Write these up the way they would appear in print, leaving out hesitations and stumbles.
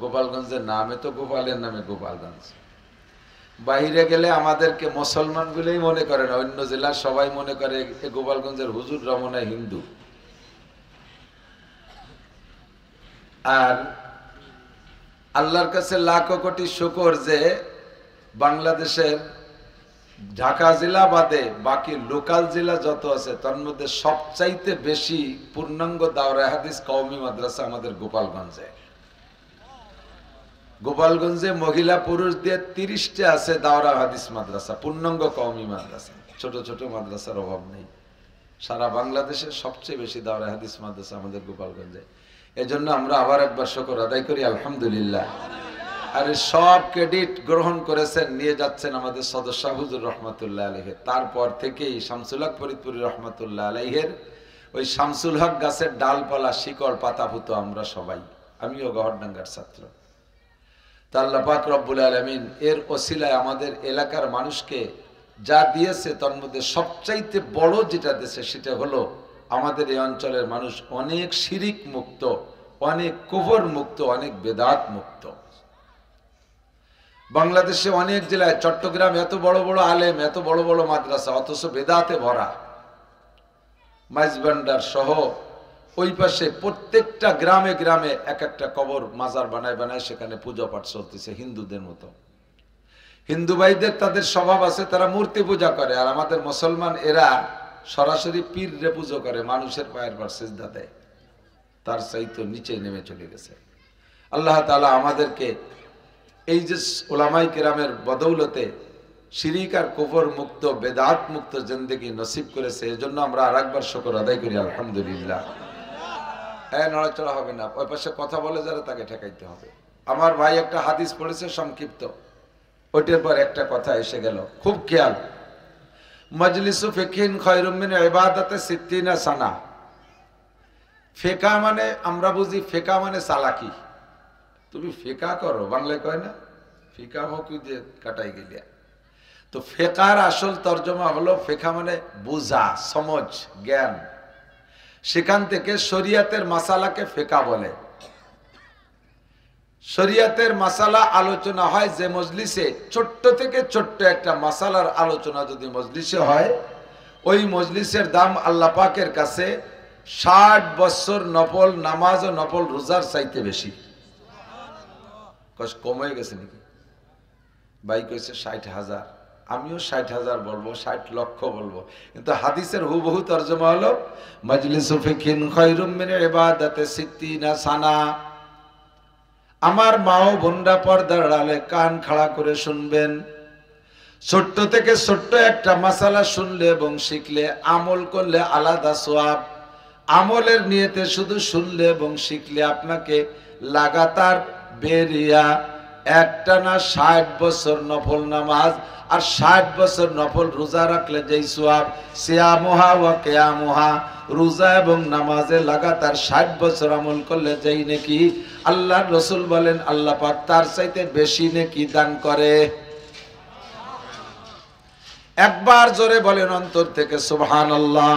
গোপালগঞ্জের নামে তো গোপালের নামে গোপালগঞ্জ। বাইরে গেলে আমাদেরকে মুসলমান বলেই মনে করে না, অন্য জেলার সবাই মনে করে গোপালগঞ্জের হুজুর রমনা হিন্দু। আর আল্লাহর কাছে লাখো কোটি শুকর যে বাংলাদেশের ঢাকা জেলা বাদে বাকি লোকাল জেলা যত আছে তার মধ্যে সবচাইতে বেশি পূর্ণাঙ্গ দাওরা হাদিস কওমি মাদ্রাসা আমাদের গোপালগঞ্জে। গোপালগঞ্জে মহিলা পুরুষ দিয়ে 30টা আছে দাওরা হাদিস মাদ্রাসা, পূর্ণাঙ্গ কওমি মাদ্রাসা। ছোট ছোট মাদ্রাসার অভাব নেই। সারা বাংলাদেশের সবচেয়ে বেশি দাওরা হাদিস মাদ্রাসা আমাদের গোপালগঞ্জে। এজন্য আমরা আবার একবার শুকর আদায় করি, আলহামদুলিল্লাহ। আর সব ক্রেডিট গ্রহণ করেছেন, নিয়ে যাচ্ছেন আমাদের সদস্য হুজুর রহমতুল্লাহ আলাইহের। তারপর থেকেই শামসুল হক ফরিদপুরি রহমতুল্লাহ আলাইহের ওই শামসুল হক গাছের ডালপালা শিকড় পাতাভূত আমরা সবাই, আমিও গহরডাঙ্গার ছাত্র। তা আল্লাহ পাক রব্বুল আলামিন এর ওসিলায় আমাদের এলাকার মানুষকে যা দিয়েছে তার মধ্যে সবচাইতে বড় যেটা দিয়েছে সেটা হলো আমাদের এই অঞ্চলের মানুষ অনেক শিরিক মুক্ত, অনেক কুফর মুক্ত, অনেক বেদাত মুক্ত। বাংলাদেশে অনেক জেলায়, চট্টগ্রাম এত বড় বড় আলেম, এত বড় বড় মাদ্রাসা, অথচ বেদাতে ভরা। মাইজবান্ডার সহ ওই পাশে প্রত্যেকটা গ্রামে গ্রামে এক একটা কবর মাজার বানায় বানায় সেখানে পূজা পাঠ চলতেছে হিন্দুদের মতো। হিন্দু ভাইদের তাদের স্বভাব আছে, তারা মূর্তি পূজা করে। আর আমাদের মুসলমান এরা সরাসরি পীররে পুজো করে, মানুষের পায়ের পর সিজদা দেয়। তার চাইতে নিচে নেমে চলে গেছে। আল্লাহ তাআলা আমাদেরকে এই যে ওলামাই কেরামের বদৌলতে শিরিক আর কুফর মুক্ত, বেদাত মুক্ত জিন্দেগি নসিব করেছে, এজন্য আমরা আরেকবার শুকর আদায় করি, আলহামদুলিল্লাহ। নড়াচড়া হবে না, ওই পাশে কথা বলে যারা তাকে ঠেকাইতে হবে। আমার ভাই একটা হাদিস পড়েছে সংক্ষিপ্ত, ওইটার পর একটা কথা এসে গেল, খুব খেয়াল। মজলিসু ফিকহিন খায়রুম মিন ইবাদাতি সিত্তিনা সানা। ফেকা মানে আমরা বুঝি, ফেকা মানে চালাকি। তুমি ফেকা করো, বাংলায় কয় না, ফিকা হকু দিয়ে কাটাই গেলিয়া। তো ফেকার আসল তর্জমা হলো, ফেকা মানে বুঝা, সমঝ, জ্ঞান। সেখান থেকে শরিয়াতের মাসালাকে ফেকা বলে। শরিয়াতের মাসালা আলোচনা হয় যে মজলিসে, ছোট্ট থেকে ছোট্ট একটা মাসালার আলোচনা যদি মজলিসে হয়, ওই মজলিসের দাম আল্লাহ পাকের কাছে 60 বছর নফল নামাজ ও নফল রোজার চাইতে বেশি। কম হয়ে গেছে নাকি? ভাই কইছে 60,000, আমিও 60,000 বলবো, 60 লক্ষ বলবো, কিন্তু হাদিসের হুবহু তরজমা হলো মজলিসু ফিকহিন খায়রুম মিন ইবাদাতি সিত্তিনা সানা। আমার মা ও বোনরা পর্দার আড়ালে কান খাড়া করে শুনবেন। ছোট্ট থেকে ছোট্ট একটা মাসালা শুনলে এবং শিখলে, আমল করলে আলাদা সওয়াব। আমলের নিয়তে শুধু শুনলে এবং শিখলে আপনাকে লাগাতার বেরিয়া একটানা 60 বছর নফল নামাজ আর 60 বছর নফল রোজা রাখলে যেই সওয়াব, সিয়ামুহা ওয়া কিয়ামুহা, রোজা এবং নামাজে লাগাতার 60 বছর আমল করলে যেই নেকি, আল্লাহর রাসূল বলেন আল্লাহ পাক তার চাইতে বেশি নেকি দান করে। একবার জোরে বলেন অন্তর থেকে সুবহানাল্লাহ।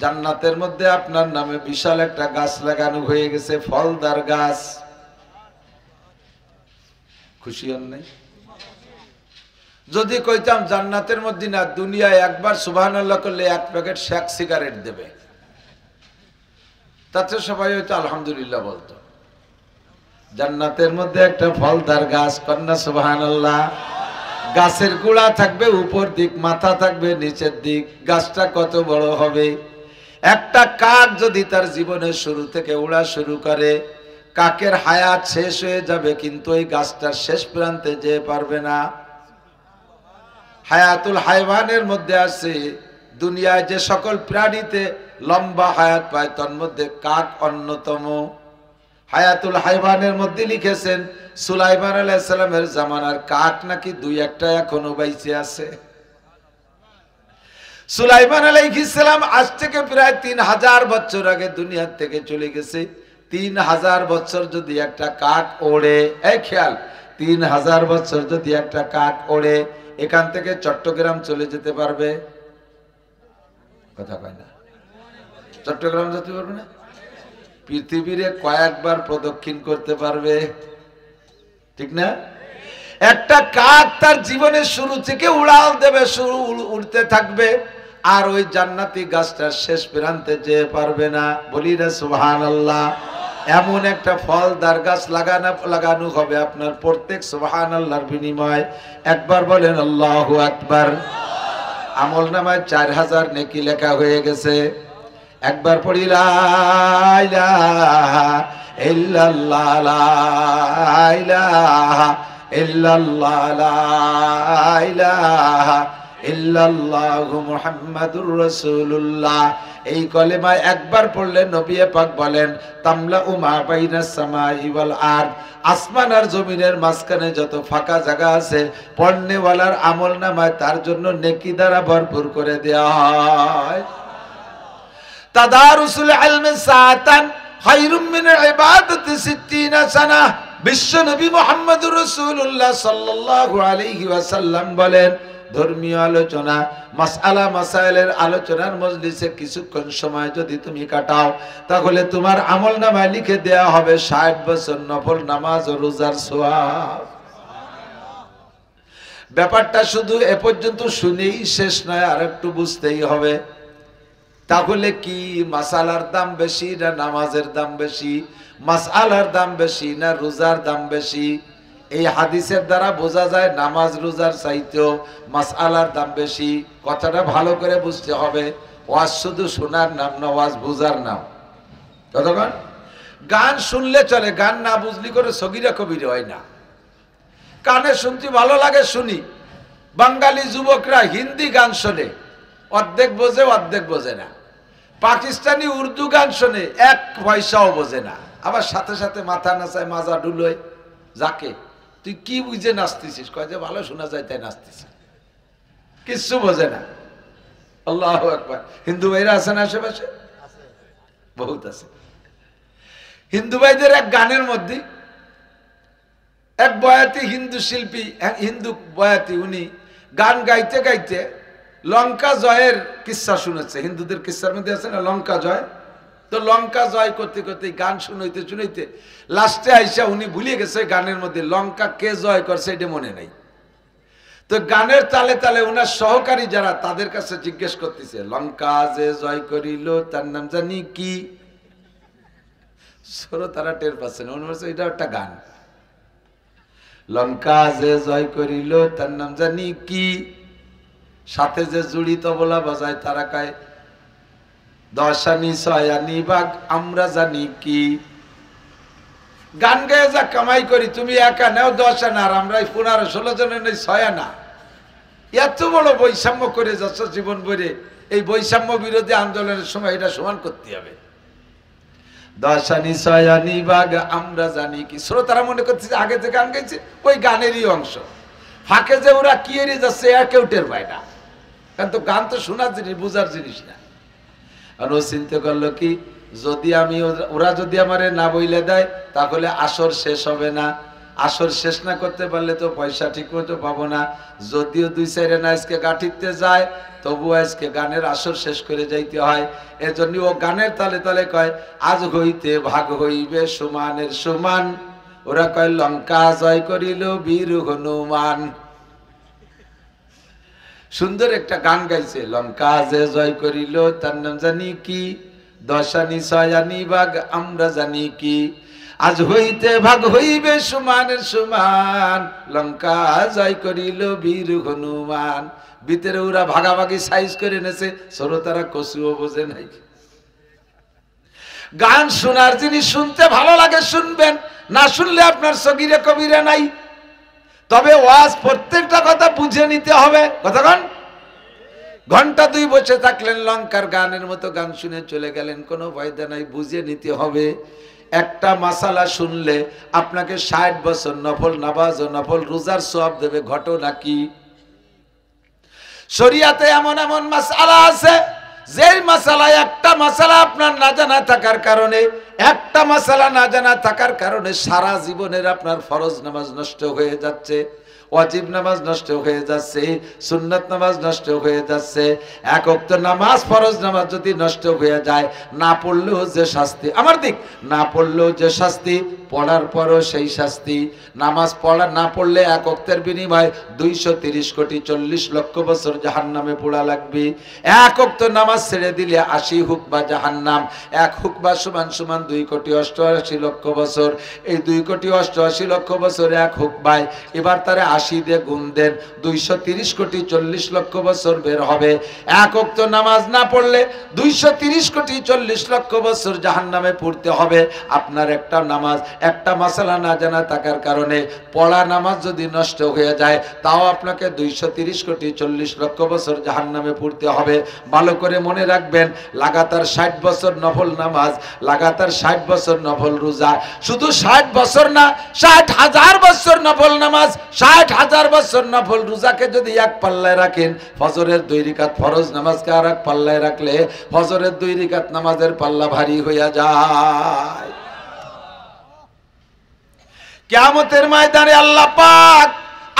জান্নাতের মধ্যে আপনার নামে বিশাল একটা গাছ লাগানো হয়ে গেছে, ফলদার গাছ। খুশি হন নাই? যদি কইতাম জান্নাতের মধ্যে না, দুনিয়ায় একবার সুবহানাল্লাহ করলে 1 প্যাকেট শেক সিগারেট দেবে, তাতে সবাই হয়তো আলহামদুলিল্লাহ বলতো। জান্নাতের মধ্যে একটা ফলদার গাছ, কন্যা সুবহানাল্লাহ। গাছের গোড়া থাকবে উপর দিক, মাথা থাকবে নিচের দিক। গাছটা কত বড় হবে! একটা কাক যদি তার জীবনের শুরু থেকে উড়া শুরু করে, কাকের হায়াত শেষ হয়ে যাবে, কিন্তু এই গাছটার শেষ প্রান্তে যেতে পারবে না। হায়াতুল হায়ওয়ানের মধ্যে আছে, দুনিয়ায় যে সকল প্রাণীতে লম্বা হায়াত পায় তার মধ্যে কাক অন্যতম। হায়াতুল হায়ওয়ানের মধ্যে লিখেছেন সুলাইমান আলাইহিস সালামের জামানার কাক নাকি 2-1টা এখনো বাইচে আছে। সুলাইমান আলাইহিস সালাম আজ থেকে প্রায় 3000 বছর আগে দুনিয়া থেকে চলে গেছে। 3000 বছর যদি একটা কাক ওড়ে, এই খেয়াল, 3000 বছর যদি একটা কাক ওড়ে, এখান থেকে চট্টগ্রাম চলে যেতে পারবে? কথা কয় না, চট্টগ্রাম যেতে পারবে না? পৃথিবীরে কয়েকবার প্রদক্ষিণ করতে পারবে? ঠিক না? একটা কাক তার জীবনের শুরু থেকে উড়াল দেবে, শুরু উড়তে থাকবে, আর ওই জান্নাতি গাছটার শেষ প্রান্তে যেতে পারবে না। বলি না সুবহানাল্লাহ। এমন একটা ফলদার গাছ লাগানো হবে আপনার প্রত্যেক সুবহানাল্লাহর বিনিময়। একবার বলেন আল্লাহু আকবার। আমল নামায় 4000 নেকি লেখা হয়ে গেছে। একবার পড়ি লা ইলাহা ইল্লাল্লাহ, লা ইলাহা ইল্লাল্লাহ, লা ইলাহা ইল্লাল্লাহু মুহাম্মাদুর রাসূলুল্লাহ। এই কলেমা একবার পড়লে নবী পাক বলেন তামলা উমা বাইনাস সামাই ওয়াল আরদ, আসমান আর জমিনের মাঝখানে যত ফাঁকা জায়গা আছে পড়নেওয়ালার আমলনামায় তার জন্য নেকি দ্বারা ভরপুর করে দেওয়া হয়। তাদারুসুল ইলমি সাআতান খায়রুম মিন ইবাদাতি 60 সানা। বিশ্ব নবী মুহাম্মদুর রাসূলুল্লাহ সাল্লাল্লাহু আলাইহি ওয়াসাল্লাম বলেন, ধর্মীয় আলোচনা, মাসআলা মাসাইলের আলোচনার মজলিসে কিছুক্ষণ সময় যদি তুমি কাটাও, তাহলে তোমার আমলনামায় লিখে দেয়া হবে 60 বছর নফল নামাজ ও রোজার সওয়াব। ব্যাপারটা শুধু এ পর্যন্ত শুনেই শেষ নয়, আর একটু বুঝতেই হবে। তাহলে কি মাসালার দাম বেশি না নামাজের দাম বেশি? মাসআলার দাম বেশি না রোজার দাম বেশি? এই হাদিসের দ্বারা বোঝা যায় নামাজ রোজার চাইতেও মাসআলার দাম বেশি। কথাটা ভালো করে বুঝতে হবে। ওয়াজ শুধু শোনার নাম না, ওয়াজ বুঝার নাম। কতক্ষণ গান শুনলে চলে, গান না বুঝলি করে সগীরা কবিরা হয় না। কানে শুনতে ভালো লাগে শুনি। বাঙালি যুবকরা হিন্দি গান শোনে, অর্ধেক বোঝে অর্ধেক বোঝে না। পাকিস্তানি উর্দু গান শোনে, এক পয়সাও বোঝে না। আবার সাথে সাথে মাথা নাচায়, মাজা ডুলোয়। যাকে তুই কি বুঝে নাচতেছিস? কয় যে ভালো শোনা যায় তাই নাচতেছিস, কিচ্ছু বোঝে না। আল্লাহু আকবার। হিন্দু ভাইরা আছেন আশেপাশে? বহুত আছে। হিন্দু ভাইদের এক গানের মধ্যে এক বয়াতি হিন্দু শিল্পী, হিন্দু বয়াতি, উনি গান গাইতে গাইতে লঙ্কা জয়ের কিস্সা শুনেছে। হিন্দুদের কিস্সার মধ্যে আছে না লঙ্কা জয়? তো লঙ্কা জয় করতে করতে গান শুনাইতে শুনাইতে লাস্টে আইসা উনি ভুলে গেছে গানের মধ্যে লঙ্কা কে জয় করছে এটা মনে নাই। তো গানের তালে তালে ওনার সহকারী যারা, তাদের কাছে জিজ্ঞেস করতেছে, লঙ্কা যে জয় করিল তার নাম জানি কি? তারা টের পাচ্ছে না, মনে হচ্ছে এটা একটা গান। লঙ্কা যে জয় করিল তার নাম জানি কি? সাথে যে জুড়ি তবলা বাজায় তারা কয় দশানি ছয়ানি বাঘ আমরা জানি কি? গান গায়ে যা কামাই করি, তুমি একা নেও 10 আনা, আর আমরা 15-16 জনের নেই 6 আনা। এত বড় বৈষম্য করে যাচ্ছ জীবন ভরে। এই বৈষম্য বিরোধী আন্দোলনের সময় এটা সমান করতে হবে। দশানি ছয়ানি বাঘ আমরা জানি কি? শ্রোতারা মনে করছে আগে যে গান গাইছে ওই গানেরই অংশ। ফাঁকে যে ওরা কি এড়িয়ে যাচ্ছে আর কেউ টের পায় না, কারণ তো গান তো শোনার জিনিস, বুঝার জিনিস না। আর ও চিন্তা করলো কি, যদি আমি ওরা যদি আমারে না বইলে দেয় তাহলে আসর শেষ হবে না। আসর শেষ না করতে পারলে তো পয়সা ঠিক মতো পাবো না। যদিও 2-4 আনা আজকে গাঠিতে যায়, তবু আজকে গানের আসর শেষ করে যাইতে হয়। এজন্য ও গানের তালে তালে কয় আজ হইতে ভাগ হইবে সমানের সমান। ওরা কয় লঙ্কা জয় করিল বীর হনুমান। সুন্দর একটা গান গাইছে, লঙ্কা যে জয় করিল তার নাম জানি কি? দশানি ছয়ানি বাঘ আমরা জানি কি? আজ হইতে ভাগ হইবে সমানের সমান, লঙ্কা জয় করিল বীর হনুমান। ভিতরে ওরা ভাগাভাগি সাইজ করে নেছে, শ্রোতারা কচুও বোঝে নাই। গান শোনার জিনিস শুনতে ভালো লাগে শুনবেন, না শুনলে আপনার সগীরা কবিরা নাই। তবে ওয়াজ প্রত্যেকটা কথা বুঝে নিতে হবে। কতক্ষণ ঘন্টা 2 বসে থাকলেন লঙ্কার গানের মতো গান শুনে চলে গেলেন, কোনো ফায়দা নাই। বুঝে নিতে হবে। একটা মাসালা শুনলে আপনাকে 60 বছর নফল নামাজ ও নফল রোজার সওয়াব দেবে। ঘটনা কি? শরিয়াতে এমন এমন মাসালা আছে, যেই মাসালায় একটা মাসালা আপনার না জানা থাকার কারণে, একটা মাসালা না জানা থাকার কারণে সারা জীবনের আপনার ফরজ নামাজ নষ্ট হয়ে যাচ্ছে। ওয়াজিব নামাজ নষ্ট হয়ে যাচ্ছে, সুন্নাত নামাজ নষ্ট হয়ে যাচ্ছে। এক ওয়াক্ত নামাজ ফরজ নামাজ যদি নষ্ট হয়ে যায়, না পড়লেও যে শাস্তি, আমার দিক না পড়লেও যে শাস্তি, পড়ার পরও সেই শাস্তি। নামাজ পড়া না পড়লে এক ওয়াক্তের বিনিময়ে 230 কোটি 40 লক্ষ বছর জাহান্নামে পোড়া লাগবে। এক ওয়াক্ত নামাজ ছেড়ে দিলে 80 হুকবা জাহান্নাম, এক হুকবা সমান সমান 2 কোটি 88 লক্ষ বছর। এই 2 কোটি 88 লক্ষ বছর এক হুকবায়, এবার তারে 80 দিয়ে গুণ দেন, 230 কোটি 40 লক্ষ বছর বের হবে। এক ওয়াক্ত নামাজ না পড়লে 230 কোটি 40 লক্ষ বছর জাহান্নামে পড়তে হবে। আপনার একটা নামাজ, একটা মাসালা না জানা থাকার কারণে পড়া নামাজ যদি নষ্ট হয়ে যায়, তাও আপনাকে 230 কোটি 40 লক্ষ বছর জাহান্নামে পড়তে হবে। ভালো করে মনে রাখবেন, লাগাতার 60 বছর নফল নামাজ, লাগাতার 60 বছর নফল রোজা, শুধু 60 বছর না, 60,000 বছর নফল নামাজ, 60,000 বছর নফল রোজাকে যদি এক পাল্লায় রাখেন, ফজরের 2 রাকাত ফরজ নামাজকে আর এক পাল্লায় রাখলে ফজরের 2 রাকাত নামাজের পাল্লা ভারী হইয়া যায়। কিয়ামতের ময়দানে আল্লাহ পাক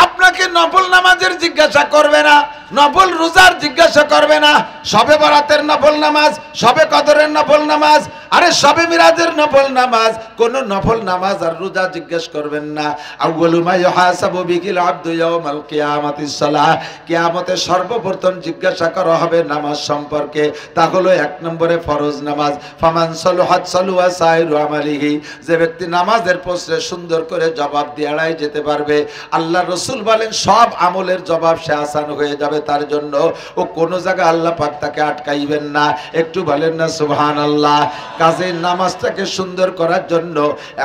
আপনাকে নফল নামাজের জিজ্ঞাসা করবে না, নফল রোজার জিজ্ঞাসা করবে না, শবে বরাতের নফল নামাজ, শবে কদরের নফল নামাজ, আরে শবে মিরাজের নফল নামাজ, কোন নফল নামাজ আর রোজা জিজ্ঞেস করবেন না। আউয়ালু মা ইউহাসাবু বিহিল আবদু ইয়াউমাল কিয়ামাতিস সালাহ, কিয়ামতে সর্বপ্রথম জিজ্ঞাসা করা হবে নামাজ সম্পর্কে। তা হলো 1 নম্বরে ফরজ নামাজ। ফামান সালাহাত সালুয়া সাইরু আমালিহি, যে ব্যক্তি নামাজের প্রশ্নে সুন্দর করে জবাব দিয়ে এড়ায় যেতে পারবে, আল্লাহ রাসূল বলেন সব আমলের জবাব সে আসান হয়ে যাবে তার জন্য। ও কোন জায়গায় আল্লাহ পাক তাকে আটকাইবেন না। একটু বলেন না সুবহানাল্লাহ। কাজে নামাজটাকে সুন্দর করার জন্য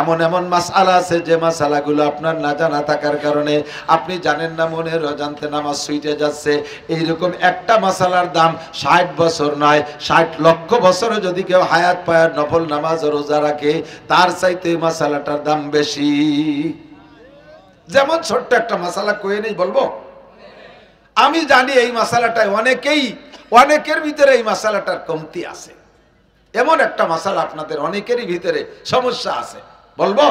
এমন এমন মাসআলা আছে যে মাসআলাগুলো আপনার না জানা থাকার কারণে আপনি জানেন না, মনের অজান্তে নামাজ ছুটে যাচ্ছে। এইরকম একটা মাসআলার দাম 60 বছর নয়, 60 লক্ষ বছরও যদি কেউ হায়াত পায় নফল নামাজ ও রোজা রাখে, তার চাইতে এই মাসআলাটার দাম বেশি। যেমন ছোট্ট একটা মাসআলা কয়ে নেই, বলবো? আমি জানি এই মাসআলাটায় অনেকের ভিতরে এই মাসআলাটার কমতি আছে। এমন একটা মাসআলা আপনাদের অনেকেরই ভিতরে সমস্যা আছে, বলবো?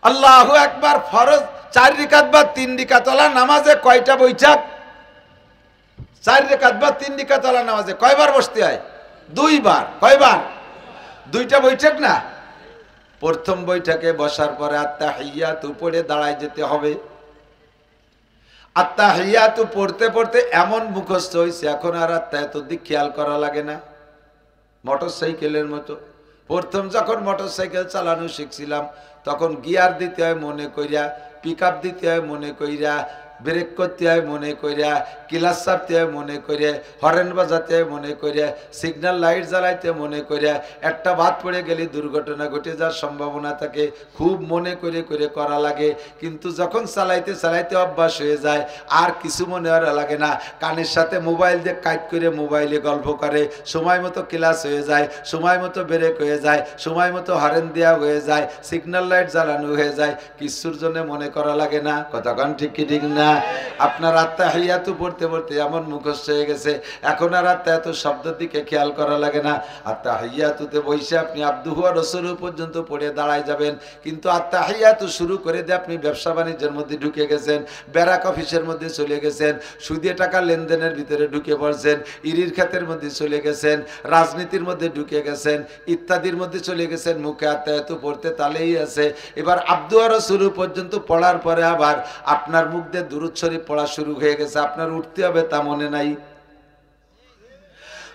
আল্লাহু আকবার। ফরজ 4 রাকাত বা 3 রাকাত ওয়ালা নামাজে কয়টা বৈঠক? 4 রাকাত বা 3 রাকাত ওয়ালা নামাজে কয়বার বসতে হয়? 2 বার। কয়বার? 2টা বৈঠক না? প্রথম বৈঠকে বসার পরে আত্তাহিয়াতু পড়ে দাঁড়ায় যেতে হবে। আত্তাহিয়াতু পড়তে পড়তে এমন মুখস্থ হয়েছে এখন আর আত্তাহিয়াতুর দিক খেয়াল করা লাগে না। মোটরসাইকেলের মতো প্রথম যখন মোটরসাইকেল চালানো শিখছিলাম তখন গিয়ার দিতে হয় মনে কইরা, পিকআপ দিতে হয় মনে কইরা, ব্রেক করতে হয় মনে কইরা, ক্লাচ চাপতে হয় মনে করে, হর্ন বাজাতে হয় মনে করে, সিগন্যাল লাইট জ্বালাইতে মনে করে। একটা বাদ পড়ে গেলে দুর্ঘটনা ঘটে যাওয়ার সম্ভাবনা থাকে, খুব মনে করে করে করা লাগে। কিন্তু যখন চালাইতে চালাইতে অভ্যাস হয়ে যায় আর কিছু মনে করা লাগে না। কানের সাথে মোবাইল দিয়ে কাট করে মোবাইলে গল্প করে, সময় মতো ক্লাচ হয়ে যায়, সময় মতো ব্রেক হয়ে যায়, সময় মতো হর্ন দেওয়া হয়ে যায়, সিগন্যাল লাইট জ্বালানো হয়ে যায়, কিছুর জন্য মনে করা লাগে না। কতক্ষণ ঠিক কি ঠিক না? আপনার আত্তাহিয়াতু পড়তে পড়তে এমন মুখস্থ হয়ে গেছে এখন আর আত্তাহিয়াতু শব্দের দিকে খেয়াল করা লাগে না। আত্তাহিয়াতুতে বসে আপনি আবদুহু ওয়া রাসূলুহু পর্যন্ত পড়ে দাঁড়ায় যাবেন, কিন্তু আত্তাহিয়াতু শুরু করে দিয়ে আপনি ব্যবসা বাণিজ্যের মধ্যে ঢুকে গেছেন, ব্যারাক অফিসের মধ্যে চলে গেছেন, সুদে টাকা লেনদেনের ভিতরে ঢুকে পড়ছেন, ইরির খাতের মধ্যে চলে গেছেন, রাজনীতির মধ্যে ঢুকে গেছেন, ইত্যাদির মধ্যে চলে গেছেন। মুখে আত্তাহিয়াতু পড়তে তালেই আছে। এবার আবদুহু ওয়া রাসূলুহু পর্যন্ত পড়ার পরে আবার আপনার মুখ দিয়ে দুরূদ শরীফ পড়া শুরু হয়ে গেছে, আপনার উঠতে হবে তা মনে নাই।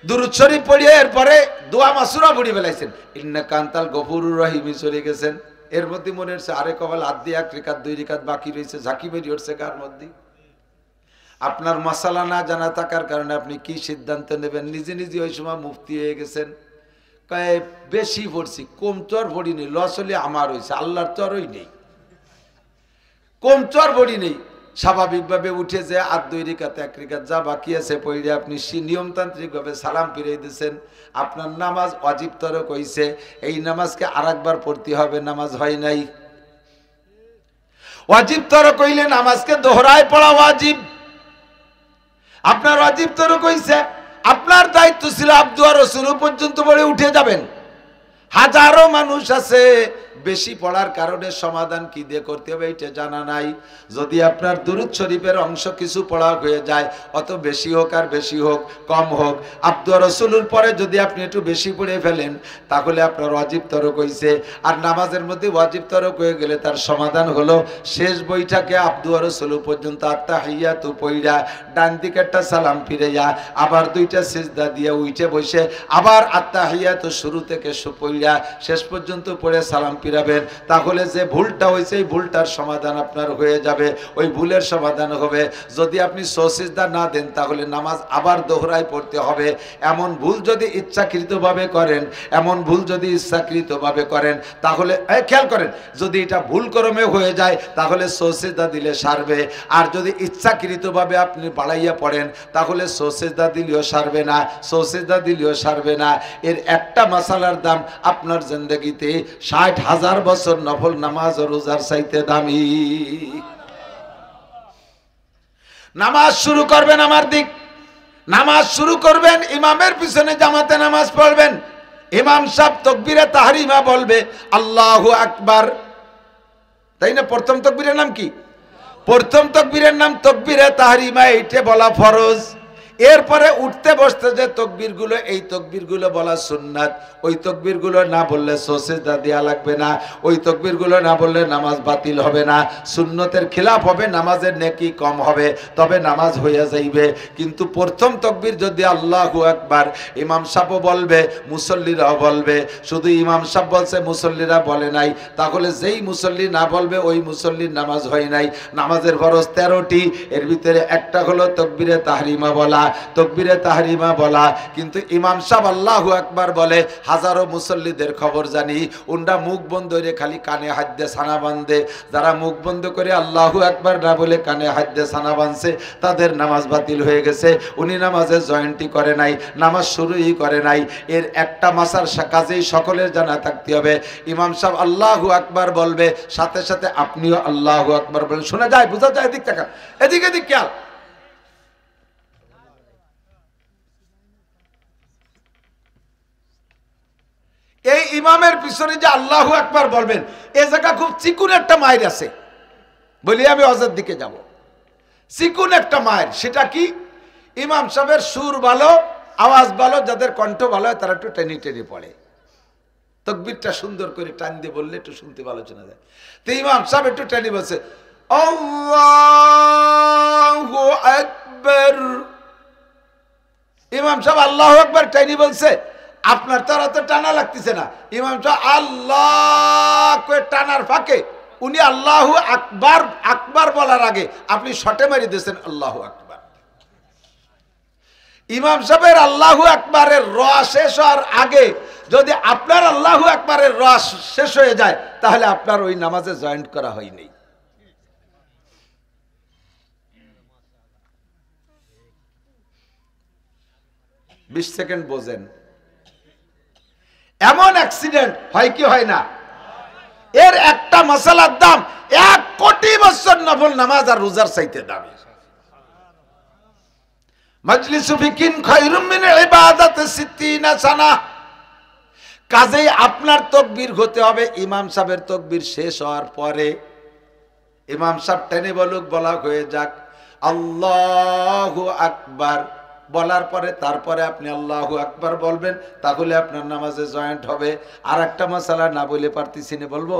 দুরূদ শরীফ পড়িয়ে এরপরে দোয়া মাসুরা পড়ি ফেলাইছেন, ইন্নাকা আনতাল গফুরুর রহিম চলে গেছেন। এর মধ্যে মনে হচ্ছে আরে কবাল হাত দিয়ে 1 রাকাত 2 রাকাত বাকি রয়েছে, ঝাঁকি বেরিয়ে উঠছে কার মধ্যে। আপনার মাসালা না জানা থাকার কারণে আপনি কি সিদ্ধান্ত নেবেন? নিজে নিজে ওই সময় মুফতি হয়ে গেছেন। কয়ে বেশি পড়ছি, কম তো আর পড়ি নেই, লস হলে আমার হয়েছে, আল্লাহর তো আরই নেই। কম তো আর পড়ি নেই, স্বাভাবিকভাবে উঠে যে আর 2 রাকাত 1 রাকাত যা বাকি আছে পড়ে আপনি নিয়মতান্ত্রিকভাবে সালাম ফিরিয়ে দিয়েছেন। আপনার নামাজ ওয়াজিব তরক হইছে, এই নামাজকে আরেকবার পড়তে হবে, নামাজ হয় নাই। ওয়াজিব তরক হইলে নামাজকে দোহরায় পড়া ওয়াজিব। আপনার ওয়াজিব তরক হইছে, আপনার দায়িত্ব ছিল আবদুহু ওয়া রাসূলুহু পর্যন্ত পড়ে উঠে যাবেন। হাজারো মানুষ আছে বেশি পড়ার কারণে সমাধান কি দিয়ে করতে হবে এটা জানা নাই। যদি আপনার দুরূদ শরীফের অংশ কিছু পড়া হয়ে যায়, অত বেশি হোক আর বেশি হোক কম হোক, আব্দুর রাসূলুর পরে যদি আপনি একটু বেশি পড়ে ফেলেন তাহলে আপনার ওয়াজিব তরক হইছে। আর নামাজের মধ্যে ওয়াজিব তরক হয়ে গেলে তার সমাধান হলো শেষ বইটাকে আব্দুর রাসূল পর্যন্ত আত্তাহিয়াতু পইড়া ডান দিকে একটা সালাম ফিরাইয়া আবার দুইটা সিজদা দিয়ে উঠে বসে আবার আত্তাহিয়াতু শুরু থেকে পইড়া শেষ পর্যন্ত পড়ে সালাম ফিরাবেন। তাহলে যে ভুলটা হয়েছে এই ভুলটার সমাধান আপনার হয়ে যাবে, ওই ভুলের সমাধান হবে। যদি আপনি সিজদা না দেন তাহলে নামাজ আবার দোহরায় পড়তে হবে। এমন ভুল যদি ইচ্ছাকৃতভাবে করেন, এমন ভুল যদি ইচ্ছাকৃতভাবে করেন তাহলে খেয়াল করেন, যদি এটা ভুল ক্রমে হয়ে যায় তাহলে সিজদা দিলে সারবে। আর যদি ইচ্ছাকৃতভাবে আপনি বাড়াইয়া পড়েন তাহলে সিজদা দিলেও সারবে না, সিজদা দিলেও সারবে না। এর একটা মাসালার দাম আপনার জিন্দেগিতে 60,000 বছর নফল নামাজ ও রোজার চাইতে দামি। নামাজ শুরু করবেন আমার দিক, নামাজ শুরু করবেন ইমামের পিছনে জামাতে নামাজ পড়বেন। ইমাম সাহেব তাকবীরে তাহরিমা বলবে আল্লাহু আকবার, তাই না? প্রথম তাকবীরের নাম কি? প্রথম তাকবীরের নাম তাকবীরে তাহরিমা, এইটা বলা ফরজ। এরপরে উঠতে বসতে যে তাকবীরগুলো, এই তাকবীরগুলো বলা সুন্নাত। ওই তাকবীরগুলো না বললে সিজদা দেয়া লাগবে না, ওই তাকবীরগুলো না বললে নামাজ বাতিল হবে না, সুন্নতের খিলাফ হবে, নামাজের নেকি কম হবে, তবে নামাজ হইয়া যাইবে। কিন্তু প্রথম তাকবীর যদি আল্লাহু আকবার ইমাম সাহেব বলবে, মুসল্লিরাও বলবে, শুধু ইমাম সাহেব বলছে মুসল্লিরা বলে নাই, তাহলে যেই মুসল্লি না বলবে ওই মুসল্লির নামাজ হয় নাই। নামাজের ফরজ 13টি, এর ভিতরে একটা হলো তাকবীরে তাহরিমা বলা, তাকবীরে তাহরিমা বলা। কিন্তু ইমাম সাহেব আল্লাহু আকবার বলে, হাজারো মুসল্লিদের খবর জানি, উনরা মুখ বন্ধ করে খালি কানে হাত দিয়ে ছানা বাঁধে। যারা মুখ বন্ধ করে আল্লাহু আকবার না বলে কানে হাত দিয়ে ছানা বাঁধছে তাদের নামাজ বাতিল হয়ে গেছে। উনি নামাজে জয়েন্টই করে নাই, নামাজ শুরুই করে নাই। এর একটা মাসার কাজেই সকলের জানা থাকতে হবে, ইমাম সাহেব আল্লাহু আকবার বলবে, সাথে সাথে আপনিও আল্লাহু আকবার বলেন। শোনা যায়, বোঝা যায়? এদিক তাকান, এদিকে এদিক খেয়াল। এই ইমামের পিছনে যে আল্লাহু আকবার বলবেন, এই জায়গা খুব চিকুন একটা মায়ের আছে, বলি আমি অজের দিকে যাব। চিকুন একটা মায়ের, সেটা কি? ইমাম সাহেবের সুর ভালো, আওয়াজ ভালো, যাদের কণ্ঠ ভালো হয় তারা একটু টেনে টেনে পড়ে, তাকবীরটা সুন্দর করে টান দিয়ে বললে একটু শুনতে ভালো শোনা যায়। তো ইমাম সাহেব একটু টেনে বলছে আল্লাহু আকবার। ইমাম সাহেব আল্লাহু আকবার টাইনি বলছে, আপনার তারা তো টানা লাগতেছে না। ইমাম সাহেব আল্লাহ করে টানার ফাঁকে উনি আল্লাহু আকবার আকবার বলার আগে আপনি শটে মারি দিয়েছেন আল্লাহু আকবার। ইমাম সাহেবের আল্লাহু আকবারের র শেষ হওয়ার আগে যদি আপনার আল্লাহু আকবারের র শেষ হয়ে যায় তাহলে আপনার ওই নামাজে জয়েন্ট করা হয়নি। বিশ সেকেন্ড বোঝেন। এমন অ্যাক্সিডেন্ট হয় কি হয় না? এর একটা মাসালার দাম 1 কোটি বছর নফল নামাজ আর রোজার চাইতে দামি। মাজলিসু ফিকিন খায়রুম মিন ইবাদাতি 60 সানা। কাজেই আপনার তাকবীর হতে হবে ইমাম সাহেবের তাকবীর শেষ হওয়ার পরে। ইমাম সাহেব টেনে বলুক, বলা হয়ে যাক আল্লাহু আকবার, বলার পরে তারপরে আপনি আল্লাহু আকবার বলবেন, তাহলে আপনার নামাজে জয়েন্ট হবে। আর একটা মাসালা না বলে পারতেছি না, বলবো?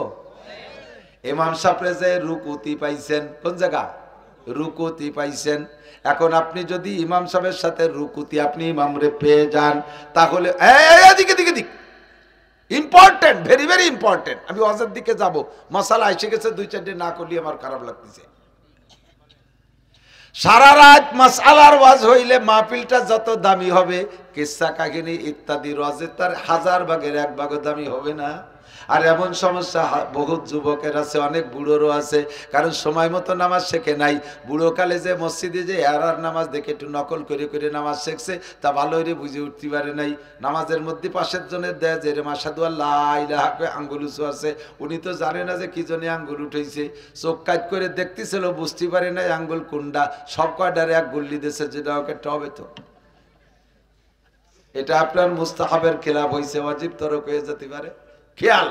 ইমাম সাহেব যে রুকুতি পাইছেন, কোন জায়গা? রুকুতি পাইছেন। এখন আপনি যদি ইমাম সাহেবের সাথে রুকুতি আপনি ইমামরে পেয়ে যান তাহলে এদিকে দিকে দিক ইম্পর্টেন্ট, ভেরি ভেরি ইম্পর্টেন্ট। আমি ওয়াজের দিকে যাব, মাসালা এসে গেছে, 2-4টে না করলে আমার খারাপ লাগতেছে। সারা রাত মাসআলার ওয়াজ হইলে মাহফিলটা যত দামি হবে, কিসসা কাহিনী ইত্যাদি ওয়াজে তার 1000 ভাগের 1 ভাগও দামি হবে না। আর এমন সমস্যা বহুত যুবকের আছে, অনেক বুড়োরও আছে, কারণ সময় মতো নামাজ শেখে নাই। বুড়োকালে যে মসজিদে যে এরার নামাজ দেখে একটু নকল করে করে নামাজ শিখছে, তা ভালো করে বুঝে উঠতে পারে নাই। নামাজের মধ্যে পাশের জনের দেয় যে রে মাশহাদু আল্লাহ ইলাহা করে আঙ্গুল উঁচু আছে, উনি তো জানে না যে কি জন্য আঙ্গুল উঠেছে, চোখ কাজ করে দেখতেছিল, বুঝতে পারে নাই আঙ্গুল কোনটা, সব কয়টারে 1 গুল্লি দিয়েছে, যেটা ওকে টবে। তো এটা আপনার মুস্তাহাবের খেলাফ হয়েছে, ওয়াজিব তরক হয়ে যেতে পারে। খেয়াল,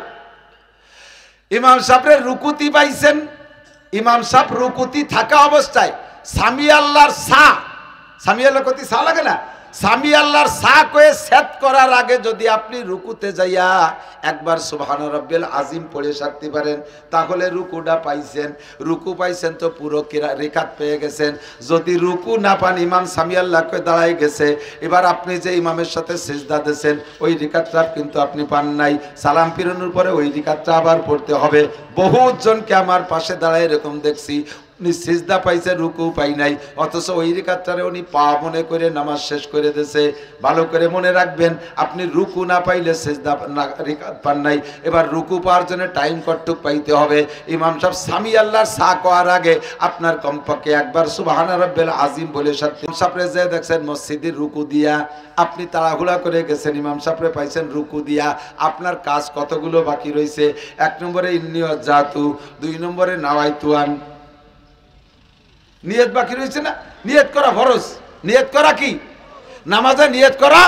ইমাম সাহেবের রুকুতি পাইছেন, ইমাম সাহেব রুকুতি থাকা অবস্থায় সামি আল্লাহর সা, সামি আল্লাহ কতি সা লাগে না, সামি আল্লাহর সা কয়ে সেট করার আগে যদি আপনি রুকুতে যাইয়া একবার সুবহান রাব্বিল আজিম পড়ে সারতে পারেন তাহলে রুকুটা পাইছেন। রুকু পাইছেন তো পুরো রেখাত পেয়ে গেছেন। যদি রুকু না পান, ইমাম সামি আল্লাহ কয়ে দাঁড়াই গেছে, এবার আপনি যে ইমামের সাথে সিজদা দিয়েছেন ওই রিকাতটা কিন্তু আপনি পান নাই। সালাম ফিরানোর পরে ওই রিকাতটা আবার পড়তে হবে। বহুত জনকে আমার পাশে দাঁড়ায় এরকম দেখছি, উনি সিজদা পাইছে রুকু পাই নাই, অথচ ওই রিকাতটারে উনি পা মনে করে নামাজ শেষ করে দিয়েছে। ভালো করে মনে রাখবেন, আপনি রুকু না পাইলে সিজদা রিকাত পান নাই। এবার রুকু পাওয়ার জন্য টাইম কতটুক পাইতে হবে? ইমাম সাহেব সামি আল্লাহর সা করার আগে আপনার কমপক্ষে একবার সুবহান রাব্বিল আজিম বলে সাথে সাপরে যে দেখছেন মসজিদের রুকু দিয়া আপনি তাড়াহুড়া করে গেছেন, ইমাম সাহেবরে পাইছেন রুকু দিয়া, আপনার কাজ কতগুলো বাকি রয়েছে? 1 নম্বরে ইন্নী ওয়াজ্জাতু, 2 নম্বরে নাওয়াইতুয়ান, নিয়ত বাকি রয়েছে না? নিয়ত করা ফরজ। নিয়ত করা কি? নামাজে নিয়ত করা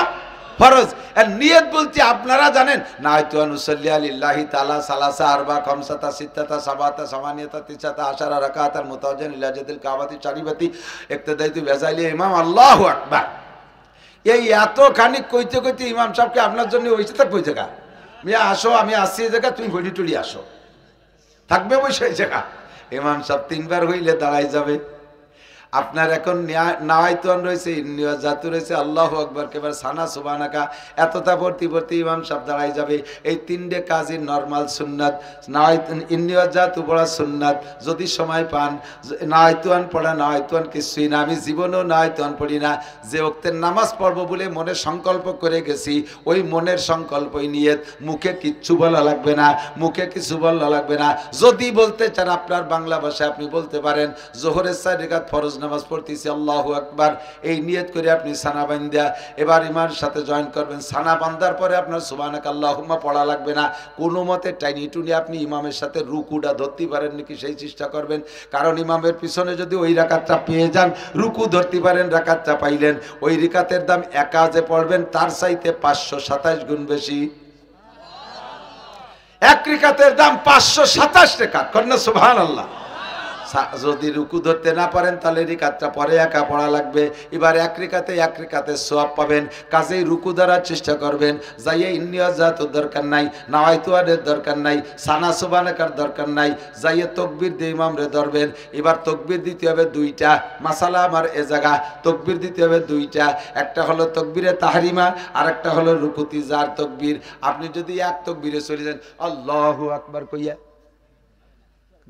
ফরজ। আর নিয়ত বলতে আপনারা জানেন, নাইতু আনুসাল্লি লিল্লাহি তাআলা সালাসা আরবা খামসাতা সিত্তাতা সাবাতা সামানিয়াতা তিসাতা আশারা রাকাতার মুতাওয়াজ্জিহান ইলা জাদিল কাবাতি চারিবাতি ইক্তাদাইতু বিযাইলি ইমাম আল্লাহু আকবার। এই এত খানিক কইতে কইতে ইমাম সাহেবকে আপনার জন্য হইছে তা কই জায়গা মিয়া আসো, আমি আসছি এই জায়গা, তুমি ঘড়ি টুলি আসো, থাকবে বসে এই জায়গা। ইমাম সাহেব 3 বার হইলে দাঁড়াই যাবে। আপনার এখন নাওয়াইতুয়ান রয়েছে, ইন্নিয়া জাতু রয়েছে, আল্লাহু আকবার কেবার সানা সুবহানাকা, এতটা ভর্তি ভর্তি ইমাম সাহেব দাঁড়াই যাবে। এই 3টে কাজই নরমাল সুন্নাত। নাওয়াইতুন ইন্নিয়া জাতু পড়া সুন্নাত, যদি সময় পান নাওয়াইতুয়ান পড়া। নাওয়াইতুয়ান কিছুই না, আমি জীবনেও নাওয়াইতুয়ান পড়ি না। যে ওক্তের নামাজ পড়বো বলে মনে সংকল্প করে গেছি, ওই মনের সংকল্পই নিয়ত, মুখে কিচ্ছু বলা লাগবে না, মুখে কিছু বলা লাগবে না। যদি বলতে চান আপনার বাংলা ভাষায় আপনি বলতে পারেন জোহরের 4 রাকাত ফরজ নামাজ পড়তেছি আল্লাহু আকবার, এই নিয়ত করে আপনি সানা বান্দা এবার ইমামের সাথে জয়েন করবেন। সানা বান্দার পরে আপনার সুবহানাক আল্লাহুম্মা পড়া লাগবে না। কোনো মতে টাইনি টুনি আপনি ইমামের সাথে রুকুটা ধরতে পারেন নাকি সেই চেষ্টা করবেন, কারণ ইমামের পিছনে যদি ওই রাকাতটা পেয়ে যান, রুকু ধরতে পারেন, রাকাতটা পাইলেন, ওই রিকাতের দাম একাজে পড়বেন তার চাইতে 527 গুণ বেশি। এক রিকাতের দাম 527 টাকা। কন্যা সুবহানাল্লাহ। যদি রুকু ধরতে না পারেন তাহলে রিকাতটা পরে একা পড়া লাগবে। এবার এক রিকাতে সওয়াব পাবেন। কাজেই রুকু ধরার চেষ্টা করবেন। যাইয়ে ইন্নিয়া জাতুর দরকার নাই, নাওয়াইতুয়ানের দরকার নাই, সানা সুবহানাকার দরকার নাই, যাইয়ে তাকবীর দিয়ে ইমামরে ধরবেন। এবার তাকবীর দিতে হবে 2টা। মাসালা আমার এ জায়গা, তাকবীর দিতে হবে 2টা। একটা হলো তাকবীরে তাহরিমা, আর একটা হলো রুকুতি জার তাকবীর। আপনি যদি এক তাকবীরে চলে যান আল্লাহু আকবার কইয়া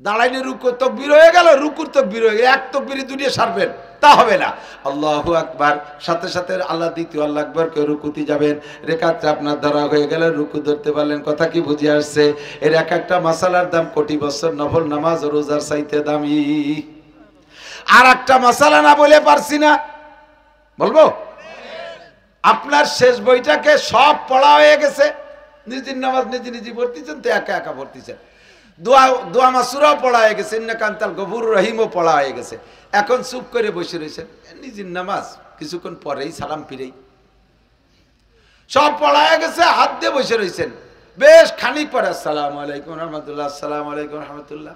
দাঁড়াইলে রুকু তাকবীর হয়ে গেল, রুকুর তাকবীর হয়ে গেল, এক তাকবীরে 2টা সারবেন, তা হবে না। আল্লাহু আকবার সাথে সাথে আল্লাহ দ্বিতীয় আল্লাহু আকবার কে রুকুতে যাবেন। রেখাতটা আপনার ধরা হয়ে গেল, রুকু ধরতে পারলেন। কথা কি বুঝে আসছে? এর এক একটা মাসালার দাম কোটি বছর নফল নামাজ ও রোজার চাইতে দামি। আর একটা মাসালা না বলে পারছি না, বলবো? আপনার শেষ বইটাকে সব পড়া হয়ে গেছে, নিজের নামাজ নিজে নিজে পড়তেছেন তো একা একা পড়তেছেন, দোয়া মাসুরাও পড়া হয়ে গেছে, ইন্নাকান্তাল গফুরুর রহিমও পড়া হয়ে গেছে। এখন চুপ করে বসে রয়েছেন, নিজের নামাজ কিছুক্ষণ পরেই সালাম ফিরেই সব পড়া হয়ে গেছে, হাত দিয়ে বসে রয়েছেন। বেশ খানিক পরে আসসালামু আলাইকুম রহমতুল্লাহ, আসসালামু আলাইকুম রহমতুল্লাহ,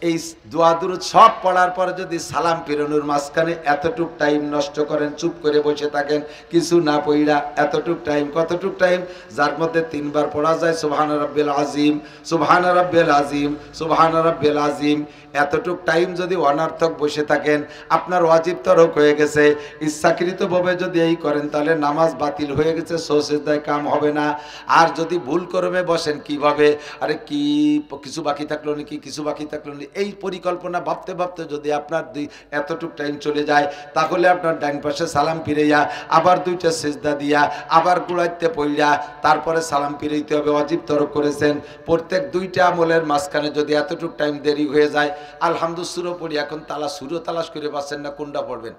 এই দোয়া দুরুদ সব পড়ার পরে যদি সালাম ফিরানোর মাঝখানে এতটুক টাইম নষ্ট করেন, চুপ করে বসে থাকেন কিছু না পড়া, এতটুক টাইম, কতটুক টাইম? যার মধ্যে 3 বার পড়া যায় সুবহান রাব্বিল আযীম, সুবহান রাব্বিল আযীম, সুবহান রাব্বিল আযীম, এতটুক টাইম যদি অনর্থক বসে থাকেন আপনার ওয়াজিব তরক হয়ে গেছে। ইচ্ছাকৃতভাবে যদি এই করেন তাহলে নামাজ বাতিল হয়ে গেছে, সুজদায় কাম হবে না। আর যদি ভুল করবে বসেন কিভাবে, আরে কি কিছু বাকি থাকলো নাকি, কিছু বাকি থাকলো না, এই পরিকল্পনা ভাবতে ভাবতে যদি আপনার এতটুক টাইম চলে যায় তাহলে আপনার ডান পাশে সালাম ফিরাইয়া আবার 2টা সিজদা দিয়া আবার গুলাইতে পড়িয়া তারপরে সালাম ফিরাইতে হবে। ওয়াজিব তরক করেছেন। প্রত্যেক 2টা আমলের মাঝখানে যদি এতটুক টাইম দেরি হয়ে যায়, আলহামদুলিল্লাহ সুরো পড়ি, এখন সুরো তালাশ করে পাচ্ছেন না, কোনটা পড়বেন?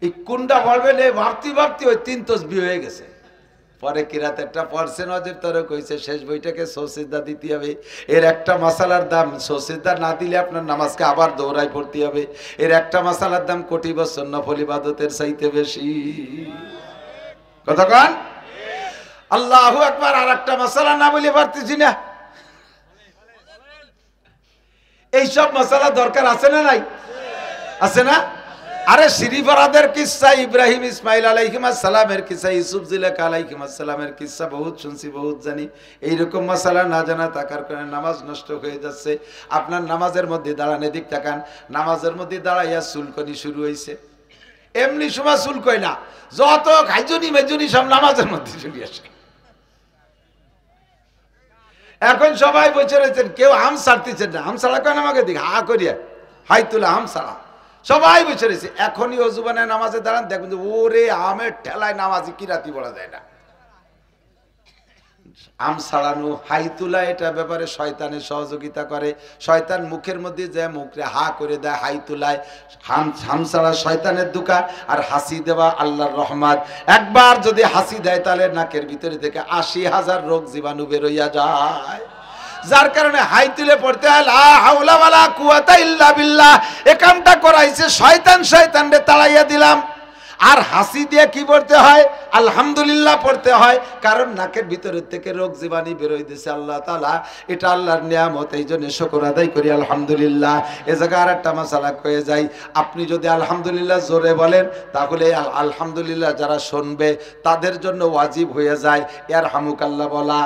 এই কোনটা পড়বেন এই ভাবতে ভাবতে ওই 3 তাসবিহ হয়ে গেছে। পরে কিরাত একটা পড়ছেন ওয়াজিব তরক হয়েছে, শেষ বইটাকে সুজদা দিতে হবে। এর একটা মাসালার দাম, সুজদা না দিলে আপনার নামাজকে আবার দৌড়ায় পড়তে হবে। এর একটা মাসালার দাম কোটি বছর নফল ইবাদতের চাইতে বেশি। কথা কন আল্লাহু আকবার। আর একটা মাসালা না বলে পারতেছি না, এইসব মাসালা দরকার আছে না নাই? আছে না? আরে শ্রীফরাদের কিসসা, ইব্রাহিম ইসমাইল আলাইহিস সালামের কিসসা, ইউসুফ জিলাকা আলাইহিস সালামের কিসসা বহুত শুনছি, বহুত জানি। এইরকম মাসালা না জানা থাকার কারণে নামাজ নষ্ট হয়ে যাচ্ছে। আপনার নামাজের মধ্যে দাঁড়ান, এদিক তাকান, নামাজের মধ্যে দাঁড়াইয়া চুলকনি শুরু হয়েছে। এমনি সময় চুলকয় না, যত খাইজুনি মেজুনি সব নামাজের মধ্যে চলে আসে। এখন সবাই বসে রয়েছেন, কেউ আম ছাড়তেছেন না, আম ছাড়া কেন আমাকে দিক হা করিয়া হাই তুলে আম ছাড়া, সবাই বসে রয়েছে। এখনই অজুবানে নামাজে দাঁড়ান, দেখবেন যে ওরে আমের ঠেলায় নামাজি কি রাতি বলা যায় না। আম ছাড়ানো, হাই তোলা, এটা ব্যাপারে শয়তানের সহযোগিতা করে। শয়তান মুখের মধ্যে যে মুখে হা করে দেয়, হাই তোলায় হাম ছাড়া শয়তানের দুকা, আর হাসি দেওয়া আল্লাহর রহমত। একবার যদি হাসি দেয় তাহলে নাকের ভিতরে থেকে ৮০,০০০ রোগ জীবাণু বেরোইয়া যায়। যার কারণে হাই তুলে পড়তে হয় লা হাওলা ওয়ালা কুওয়াতা ইল্লা বিল্লাহ। একামটা করাইছে শয়তান, শয়তানরে তাড়াইয়া দিলাম। আর হাসি দিয়ে কি পড়তে হয়? আলহামদুলিল্লাহ পড়তে হয়, কারণ নাকের ভিতরের থেকে রোগ জীবাণু বেরোয় দিয়েছে আল্লাহ তাআলা। এটা আল্লাহর নিয়ামত, এই জন্য শুকর আদায় করি আলহামদুলিল্লাহ। এ জায়গায় আর একটা মাসালা কয়ে যাই, আপনি যদি আলহামদুলিল্লাহ জোরে বলেন তাহলে আলহামদুলিল্লাহ যারা শুনবে তাদের জন্য ওয়াজিব হয়ে যায় ইয়ারহামুকাল্লাহ বলা।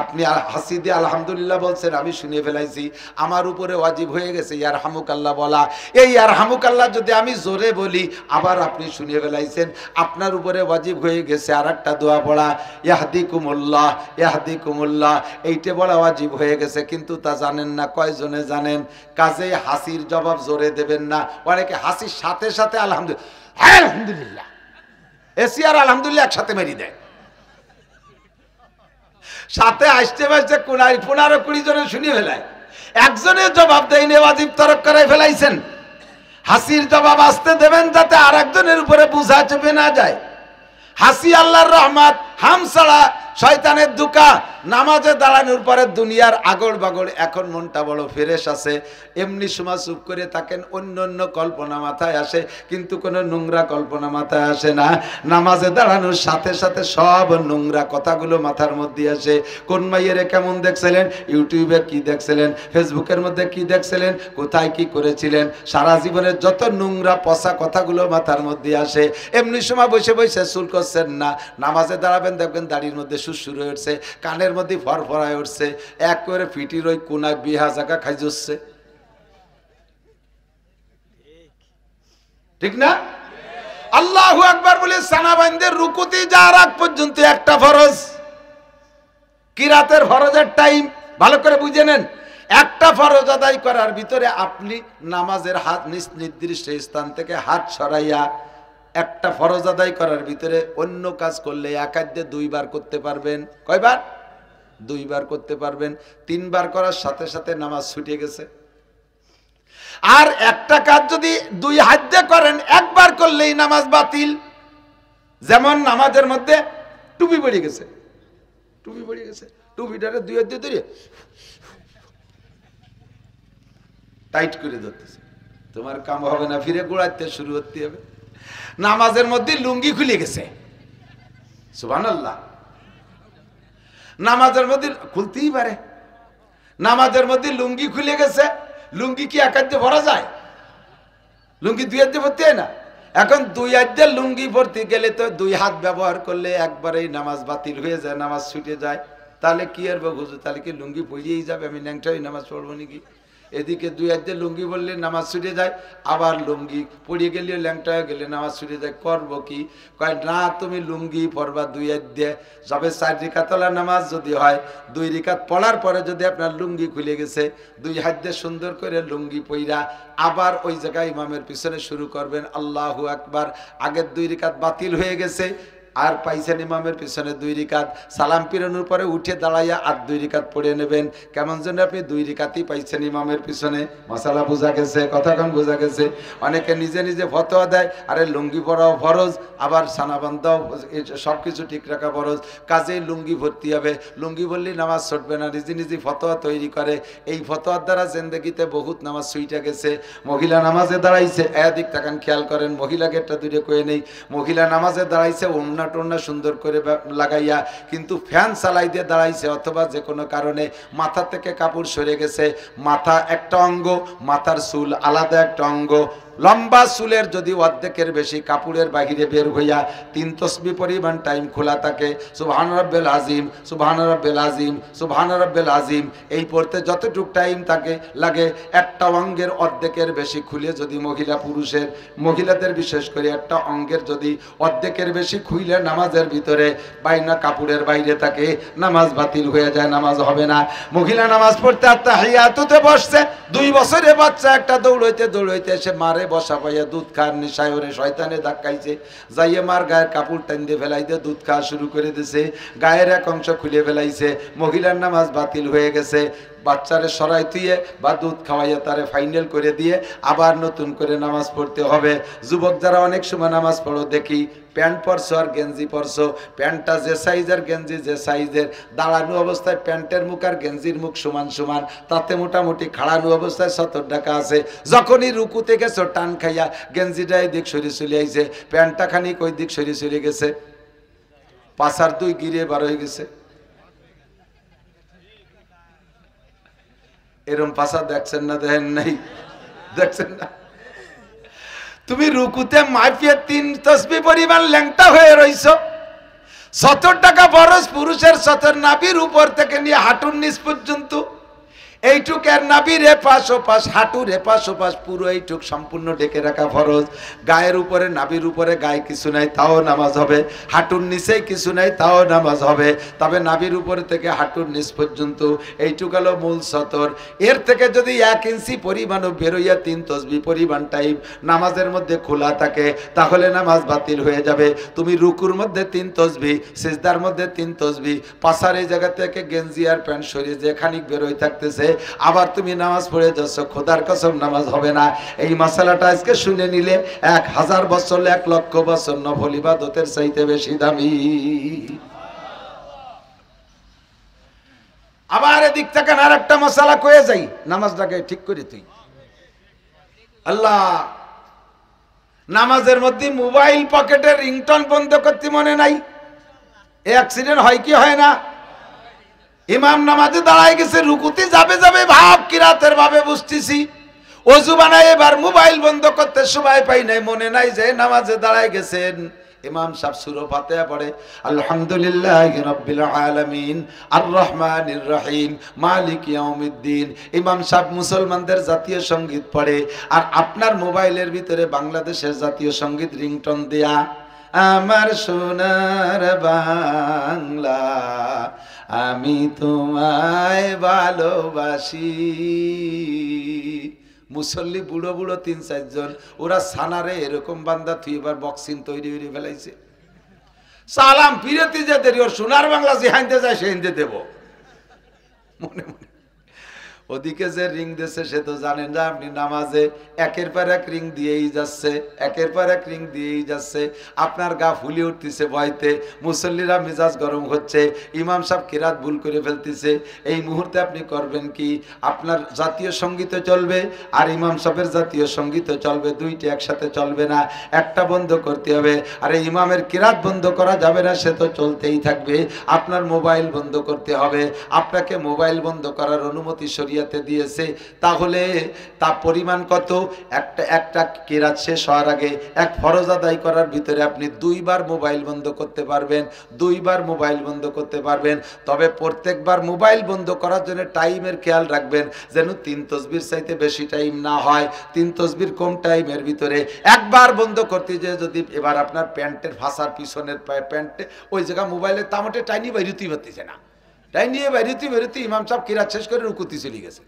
আপনি হাসি দিয়ে আলহামদুলিল্লাহ বলছেন, আমি শুনিয়ে ফেলাইছি, আমার উপরে ওয়াজিব হয়ে গেছে ইয়ারহামুকাল্লাহ বলা। এই ইয়ারহামুকাল্লাহ যদি আমি জোরে বলি, আবার আপনি শুনিয়ে ফেলাইছেন, আপনার উপরে ওয়াজিব হয়ে গেছে আর একটা দোয়া পড়া, ইয়াহদিকুমুল্লাহ ইয়াহদিকুমুল্লাহ, এইটা বলা ওয়াজিব হয়ে গেছে। কিন্তু তা জানেন না, কয়জনে জানেন? কাজেই হাসির জবাব জোরে দেবেন না। অনেকে হাসির সাথে সাথে আলহামদুলিল্লাহ এসি আর আলহামদুলিল্লাহ একসাথে মেরি দেয়, সাথে আসতে বাসতে 15-20 জনে শুনিয়ে ফেলায়। একজনের জবাব দেয়নি, ওয়াজিব তরক করাই ফেলাইছেন। হাসির জবাব আসতে দেবেন যাতে আর একজনের উপরে বুঝা চেপে না যায়। হাসি আল্লাহর রহমত, হাম ছাড়া শয়তানের দুকা। নামাজে দাঁড়ানোর পরে দুনিয়ার আগড় বাগড়, এখন মনটা বড় ফ্রেশ আছে, এমনি সময় চুপ করে থাকেন, অন্য অন্য কল্পনা মাথায় আসে, কিন্তু কোনো নোংরা কল্পনা মাথায় আসে না। নামাজে দাঁড়ানোর সাথে সাথে সব নোংরা কথাগুলো মাথার মধ্যে আসে। কোন মাইয়েরে কেমন দেখছিলেন, ইউটিউবে কি দেখছিলেন, ফেসবুকের মধ্যে কি দেখছিলেন, কোথায় কি করেছিলেন, সারা জীবনের যত নোংরা পচা কথাগুলো মাথার মধ্যে আসে। এমনি সময় বসে বসে চুল করছেন না, নামাজে দাঁড়াবেন দেখবেন দাড়ির মধ্যে সুর হয়ে উঠছে, কানের মধ্যে ফরফরায় উঠছে, এক করে ফিটির ওই কোনায় বিহা জায়গা খাই যাচ্ছে, ঠিক না? আল্লাহু আকবার বলে সানা বাইন্দে রুকুতে যাওয়ার আগ পর্যন্ত একটা ফরজ, কিরাতের ফরজের টাইম ভালো করে বুঝে নেন। একটা ফরজ আদায় করার ভিতরে আপনি নামাজের হাত নির্দিষ্ট স্থান থেকে হাত সরাইয়া একটা ফরজ আদায় করার ভিতরে অন্য কাজ করলে এক হাতে 2 বার করতে পারবেন। কয়বার? 2 বার করতে পারবেন। 3 বার করার সাথে সাথে নামাজ ছুটে গেছে। আর একটা কাজ যদি 2 হাত দিয়ে করেন, একবার করলেই নামাজ বাতিল। যেমন নামাজের মধ্যে টুপি পড়ে গেছে, টুপি পড়ে গেছে, টুপিটারে 2 হাত দিয়ে ধরে টাইট করে ধরতেছে, তোমার কাম হবে না, ফিরে গোড়াইতে শুরু করতে হবে। নামাজের মধ্যে লুঙ্গি খুলে গেছে, সুবহানাল্লাহ। নামাজের মধ্যে খুলতেই পারে, নামাজের মধ্যে লুঙ্গি খুলে গেছে। লুঙ্গি কি এক হাত দিয়ে ভরা যায়? লুঙ্গি 2 হাত দিয়ে ভরতে হয় না। এখন 2 হাত দিয়ে লুঙ্গি ভরতে গেলে তো 2 হাত ব্যবহার করলে একবারেই নামাজ বাতিল হয়ে যায়, নামাজ ছুটে যায়। তাহলে কি আর বুঝো, তাহলে কি লুঙ্গি পড়িয়েই যাবে? আমি ন্যাংটাই নামাজ পড়বো নাকি? এদিকে 2 হাত দিয়ে লুঙ্গি বললে নামাজ ছুটে যায়, আবার লুঙ্গি পড়িয়ে গেলে ল্যাংটা হয়ে গেলে নামাজ ছুটে যায়। করবো কি? কয় না, তুমি লুঙ্গি পড়বা 2 হাত দিয়ে। যবে 4 রিকাতওয়ালা নামাজ যদি হয়, 2 রিকাত পড়ার পরে যদি আপনার লুঙ্গি খুলে গেছে, 2 হাত দিয়ে সুন্দর করে লুঙ্গি পইরা আবার ওই জায়গায় ইমামের পিছনে শুরু করবেন আল্লাহু আকবার। আগের 2 রিকাত বাতিল হয়ে গেছে, আর পাইছেন ইমামের পিছনে 2 রিকাত, সালাম পিরানোর পরে উঠে দাঁড়াইয়া আর 2 রিকাত পড়ে নেবেন। কেমন যেন আপনি 2 রিকাতই পাইছেন ইমামের পিছনে। মশালা বোঝা গেছে? কথা কম বোঝা গেছে? অনেকে নিজে নিজে ফতোয়া দেয়, আরে লুঙ্গি পরাও ফরজ, আবার সানা বান্ধাও, সব কিছু ঠিক রাখা ফরজ, কাজেই লুঙ্গি ভর্তি হবে। লুঙ্গি বললেই নামাজ ছুটবে না, নিজে নিজে ফতোয়া তৈরি করে। এই ফতোয়ার দ্বারা জিন্দেগিতে বহুত নামাজ ছুইটা গেছে। মহিলা নামাজে দাঁড়াইছে, এদিক তাকান খেয়াল করেন, মহিলাকে একটা 2 কয়ে নেই, মহিলা নামাজে দাঁড়াইছে, অন্য ওড়না টোড়না সুন্দর করে লাগাইয়া, কিন্তু ফ্যান চালাই দিয়ে দাঁড়াইছে, অথবা যে কোনো কারণে মাথা থেকে কাপড় সরে গেছে, মাথা একটা অঙ্গ, মাথার চুল আলাদা একটা অঙ্গ, লম্বা চুলের যদি অর্ধেকের বেশি কাপড়ের বাহিরে বের হইয়া 3 তসবিহ পরিমাণ টাইম খোলা থাকে, সুবহান রাব্বিল আযীম, সুবহান রাব্বিল আযীম, সুবহান রাব্বিল আযীম, এই পড়তে যতটুক টাইম থাকে লাগে, একটা অঙ্গের অর্ধেকের বেশি খুলে যদি মহিলাদের বিশেষ করে একটা অঙ্গের যদি অর্ধেকের বেশি খুইলে নামাজের ভিতরে বাইনা কাপড়ের বাইরে থাকে, নামাজ বাতিল হয়ে যায়, নামাজ হবে না। মহিলা নামাজ পড়তে তাহিয়াতুতে বসছে, 2 বছরের বাচ্চা একটা দৌড়াইতে এসে মারে বসা পাইয়া দুধ খাওয়ার নেশায় ওরে শয়তানে ধাক্কাইছে, যাইয়ে মার গায়ের কাপড় টান দিয়ে ফেলাইতে দুধ খাওয়া শুরু করে দিছে, গায়ের এক অংশ খুলে ফেলাইছে, মহিলার নামাজ বাতিল হয়ে গেছে। বাচ্চারে সরাই তুইয়ে বা দুধ খাওয়াইয়া তারে ফাইনাল করে দিয়ে আবার নতুন করে নামাজ পড়তে হবে। যুবক যারা অনেক সময় নামাজ পড়ো দেখি, প্যান্ট পরছো আর গেঞ্জি পরছো, প্যান্টটা যে সাইজের, গেঞ্জি যে সাইজের, দাঁড়ানো অবস্থায় প্যান্টের মুখ আর গেঞ্জির মুখ সমান সমান, তাতে মোটামুটি খাড়ানো অবস্থায় 70 টাকা আছে। যখনই রুকুতে গেছো টান খাইয়া গেঞ্জিটা এই দিক সরিয়ে চলে আইছে, প্যান্টটা খানিক ওই দিক সরিয়ে চলে গেছে, পাশার 2 গিরে বার হয়ে গেছে। এরম পাশা দেখছেন না? দেখেন নাই? দেখছেন না? তুমি রুকুতে মাইফিয়ে 3 তসবিহ পরিমাণ ল্যাংটা হয়ে রইছো, 70 টাকা ফরজ পুরুষের 70 নাভির উপর থেকে নিয়ে হাঁটুর নিচ পর্যন্ত, এইটুক এর নাভির এপাশ ওপাশ, হাঁটুর এপাশ ওপাশ, পুরো এইটুক সম্পূর্ণ ঢেকে রাখা ফরজ। গায়ের উপরে, নাভির উপরে গায়ে কিছু নাই, তাও নামাজ হবে। হাঁটুর নিচেই কিছু নাই, তাও নামাজ হবে। তবে নাভির উপরে থেকে হাঁটুর নিচ পর্যন্ত এইটুক হলো মূল সতর। এর থেকে যদি 1 ইঞ্চি পরিমাণও বেরোইয়া 3 তসবিহ পরিমাণ টাইম নামাজের মধ্যে খোলা থাকে, তাহলে নামাজ বাতিল হয়ে যাবে। তুমি রুকুর মধ্যে 3 তসবিহ, সিজদার মধ্যে 3 তসবিহ, পাশার এই জায়গা থেকে গেঞ্জি আর প্যান্ট সরিয়ে যে খানিক বেরোয় থাকতেছে, আবার তুমি নামাজ পড়ে যাচ্ছ, খোদার কসম নামাজ হবে না। এই মশালাটা আজকে শুনে নিলে 1000 বছর, 1 লক্ষ বছর নফল ইবাদতের চাইতে বেশি দামি। আবার এদিক থেকে আর একটা মশালা কয়ে যাই, নামাজটাকে ঠিক করে তুই আল্লাহ, নামাজের মধ্যে মোবাইল পকেটের রিংটোন বন্ধ করতে মনে নাই? অ্যাক্সিডেন্ট হয় কি হয় না? ইমাম নামাজে দাঁড়ায় গেছে, রুকুতে যাবে ভাব কিরাতের ভাবে বুঝতেছি, ওযু বানায় এবার মোবাইল বন্ধ করতে সময় পাই নাই, মনে নাই যে নামাজে দাঁড়ায় গেছেন। ইমাম সাহেব সূরা ফাতিহা পড়ে, আলহামদুলিল্লাহি রাব্বিল আলামিন আর রহমানির রহিম মালিক ইয়াউমিদ্দিন। ইমাম সাহেব মুসলমানদের জাতীয় সঙ্গীত পড়ে, আর আপনার মোবাইলের ভিতরে বাংলাদেশের জাতীয় সঙ্গীত রিংটোন দেয়া, আমার সোনার বাংলা আমি তোমায় ভালোবাসি। মুসল্লি বুড়ো বুড়ো 3-4 জন, ওরা সানারে এরকম বান্দা তুই এবার বক্সিং তৈরি হয়ে ফেলাইছে। সালাম ফিরতি যে দেরি, ওর সোনার বাংলা যে হাইতে যায় সে হিন্দে দেব মনে মনে। ওদিকে যে রিং দিয়েছে সে তো জানেন না আপনি নামাজে একের পর এক রিং দিয়েই যাচ্ছে, একের পর এক রিং দিয়েই যাচ্ছে, আপনার গা ফুলে উঠতেছে ভয়তে, মুসল্লিরা মেজাজ গরম হচ্ছে, ইমাম সাহেব কিরাত ভুল করে ফেলতেছে। এই মুহূর্তে আপনি করবেন কি? আপনার জাতীয় সঙ্গীত চলবে আর ইমাম সাহেবের জাতীয় সঙ্গীত চলবে, দুইটি একসাথে চলবে না, একটা বন্ধ করতে হবে। আর ইমামের কিরাত বন্ধ করা যাবে না, সে তো চলতেই থাকবে। আপনার মোবাইল বন্ধ করতে হবে। আপনাকে মোবাইল বন্ধ করার অনুমতি শরীয়তে দিয়েছে, তাহলে তার পরিমাণ কত? একটা কিরাত শেষ হওয়ার আগে এক ফরজ আদায় করার ভিতরে আপনি 2 বার মোবাইল বন্ধ করতে পারবেন, 2 বার মোবাইল বন্ধ করতে পারবেন। তবে প্রত্যেকবার মোবাইল বন্ধ করার জন্য টাইমের খেয়াল রাখবেন, যেন 3 তসবির চাইতে বেশি টাইম না হয়, 3 তসবির কম টাইমের ভিতরে। একবার বন্ধ করতে যে যদি এবার আপনার প্যান্টের ফাঁসার পিছনের প্যান্টে ওই জায়গা মোবাইলের তামাটে টাইনি বাইরুতেই পারতেছে না, টাইম নিয়ে বেরোতে ইমাম সাহেব কিরাত শেষ করে রুকুতি চলে গেছে।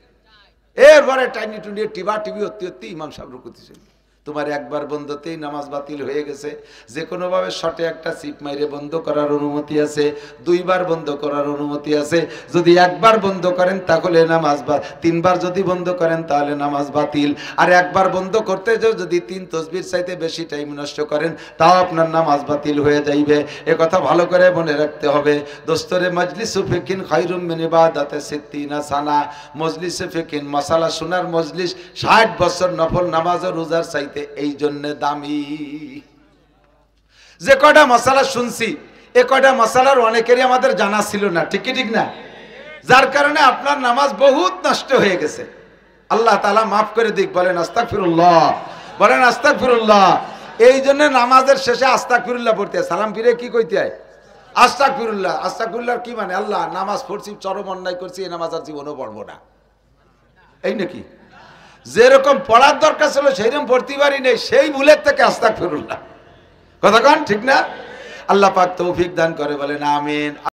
এরপরে টাইনি টুনিয়ে টিভি হতে ইমাম সাহেব রুকুতি চলে। তোমার একবার বন্ধতেই নামাজ বাতিল হয়ে গেছে। যে কোনোভাবে শর্টে একটা চিপ মাইরে বন্ধ করার অনুমতি আছে, 2 বার বন্ধ করার অনুমতি আছে। যদি একবার বন্ধ করেন তাহলে নামাজ, 3 বার যদি বন্ধ করেন তাহলে নামাজ বাতিল। আর একবার বন্ধ করতে যদি 3 তসবির চাইতে বেশি টাইম নষ্ট করেন তাও আপনার নামাজ বাতিল হয়ে যাইবে। এ কথা ভালো করে মনে রাখতে হবে। দোস্তরে মজলিসু ফিকিন খায়রুম মিন ইবাদাতি 60 সানা। মজলিসে ফিকিন মাসালা শোনার মজলিস 60 বছর নফল নামাজ ও রোজার চাইতে এই জন্য দামি। যে কয়টা মশালা শুনছি এ কয়টা মশালার অনেকেরই আমাদের জানা ছিল না, ঠিক কি ঠিক না? যার কারণে আপনার নামাজ বহুত নষ্ট হয়ে গেছে। আল্লাহ তাআলা মাফ করে দিক, বলেন আস্তাগফিরুল্লাহ, বলেন আস্তাগফিরুল্লাহ। এই জন্য নামাজের শেষে আস্তাগফিরুল্লাহ পড়তে হয়, সালাম ফিরে কি কইতে হয়? আস্তাগফিরুল্লাহ। আস্তাগফিরুল্লাহ কি মানে? আল্লাহ, নামাজ পড়ছি, চরম অন্যায় করছি, এই নামাজ আর জীবনেও পড়বো না, এই নাকি? যেরকম পড়ার দরকার ছিল সেইরকম পড়তে পারি নেই, সেই ভুলের থেকে আস্তাগফিরুল্লাহ। কথা কন ঠিক না? আল্লাহ পাক তৌফিক দান করে, বলেন আমিন।